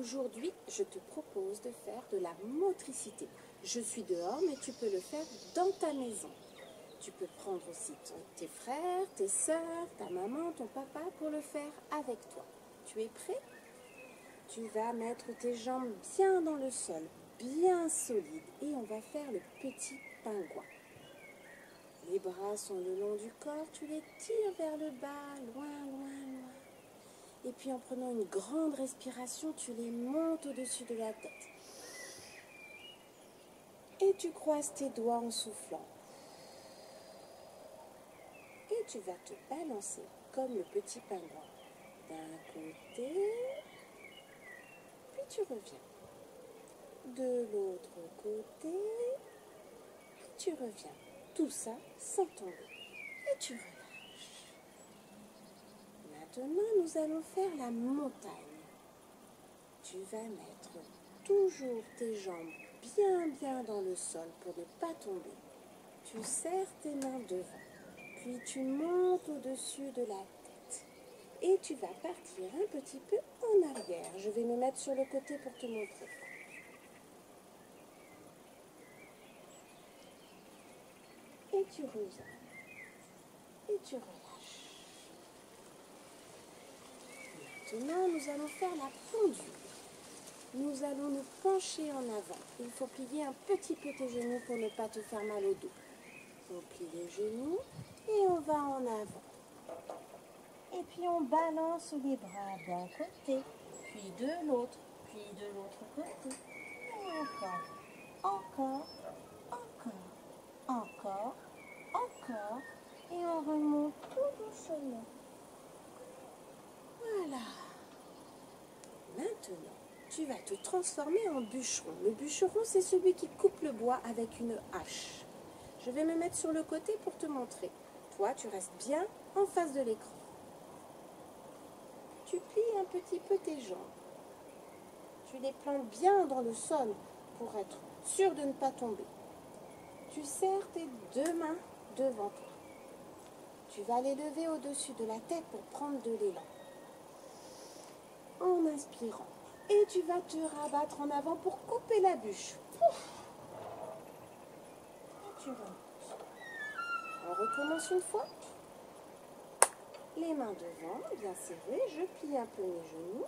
Aujourd'hui, je te propose de faire de la motricité. Je suis dehors, mais tu peux le faire dans ta maison. Tu peux prendre aussi tes frères, tes sœurs, ta maman, ton papa pour le faire avec toi. Tu es prêt? Tu vas mettre tes jambes bien dans le sol, bien solides, et on va faire le petit pingouin. Les bras sont le long du corps, tu les tires vers le bas, loin, loin, loin. Et puis en prenant une grande respiration, tu les montes au-dessus de la tête. Et tu croises tes doigts en soufflant. Et tu vas te balancer comme le petit pingouin. D'un côté, puis tu reviens. De l'autre côté, puis tu reviens. Tout ça sans tomber. Et tu relâches. Maintenant, nous allons faire la montagne. Tu vas mettre toujours tes jambes bien dans le sol pour ne pas tomber. Tu serres tes mains devant, puis tu montes au-dessus de la tête. Et tu vas partir un petit peu en arrière. Je vais me mettre sur le côté pour te montrer. Et tu reviens. Et tu relâches. Maintenant, nous allons faire la pendule. Nous allons nous pencher en avant. Il faut plier un petit peu tes genoux pour ne pas te faire mal au dos. On plie les genoux et on va en avant. Et puis on balance les bras d'un côté, puis de l'autre côté. Et encore. Et on remonte tout doucement. Voilà. Maintenant, tu vas te transformer en bûcheron. Le bûcheron, c'est celui qui coupe le bois avec une hache. Je vais me mettre sur le côté pour te montrer. Toi, tu restes bien en face de l'écran. Tu plies un petit peu tes jambes. Tu les plantes bien dans le sol pour être sûr de ne pas tomber. Tu serres tes deux mains devant toi. Tu vas les lever au-dessus de la tête pour prendre de l'élan. En inspirant. Et tu vas te rabattre en avant pour couper la bûche. Ouf. Et tu remontes. On recommence une fois. Les mains devant, bien serrées. Je plie un peu mes genoux.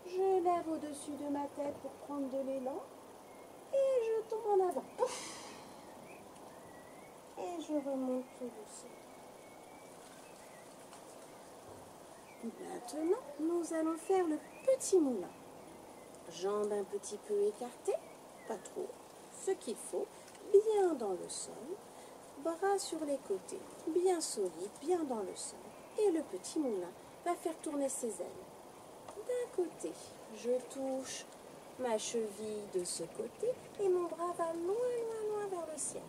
Je lève au-dessus de ma tête pour prendre de l'élan. Et je tombe en avant. Pouf. Et je remonte tout doucement. Maintenant, nous allons faire le petit moulin. Jambes un petit peu écartées, pas trop, ce qu'il faut, bien dans le sol, bras sur les côtés, bien solides, bien dans le sol. Et le petit moulin va faire tourner ses ailes. D'un côté, je touche ma cheville de ce côté et mon bras va loin vers le ciel.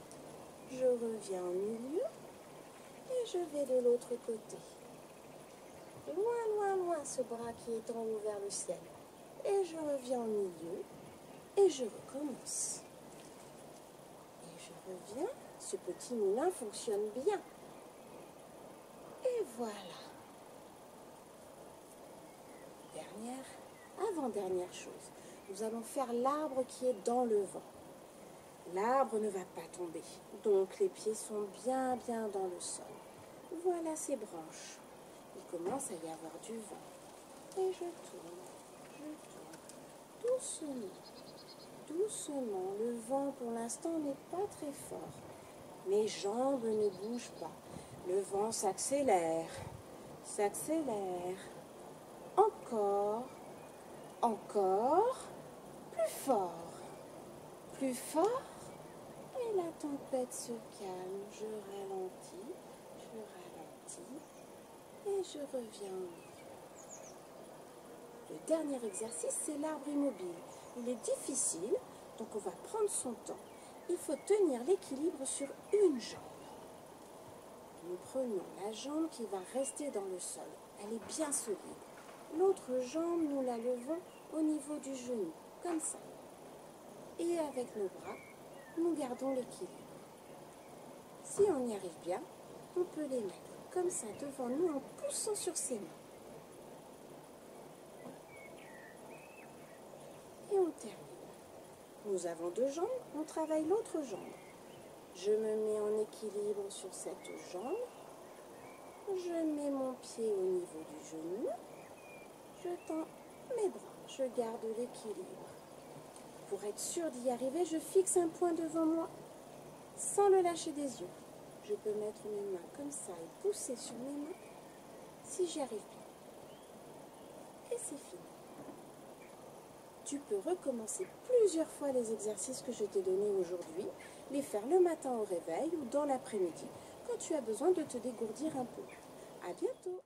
Je reviens au milieu et je vais de l'autre côté. Loin ce bras qui est en haut vers le ciel. Et je reviens au milieu et je recommence. Et je reviens. Ce petit moulin fonctionne bien. Et voilà. Avant-dernière chose, nous allons faire l'arbre qui est dans le vent. L'arbre ne va pas tomber, donc les pieds sont bien dans le sol. Voilà ses branches. Il commence à y avoir du vent. Et je tourne. Doucement. Le vent pour l'instant n'est pas très fort. Mes jambes ne bougent pas. Le vent s'accélère. Encore. Plus fort. Et la tempête se calme. Je ralentis. Et je reviens au milieu. Le dernier exercice, c'est l'arbre immobile. Il est difficile, donc on va prendre son temps. Il faut tenir l'équilibre sur une jambe. Nous prenons la jambe qui va rester dans le sol. Elle est bien solide. L'autre jambe, nous la levons au niveau du genou, comme ça. Et avec nos bras, nous gardons l'équilibre. Si on y arrive bien, on peut les mettre comme ça devant nous en poussant sur ses mains. Nous avons deux jambes, on travaille l'autre jambe. Je me mets en équilibre sur cette jambe. Je mets mon pied au niveau du genou. Je tends mes bras. Je garde l'équilibre. Pour être sûr d'y arriver, je fixe un point devant moi sans le lâcher des yeux. Je peux mettre mes mains comme ça et pousser sur mes mains si j'y arrive bien. Et c'est fini. Tu peux recommencer plusieurs fois les exercices que je t'ai donnés aujourd'hui, les faire le matin au réveil ou dans l'après-midi, quand tu as besoin de te dégourdir un peu. À bientôt!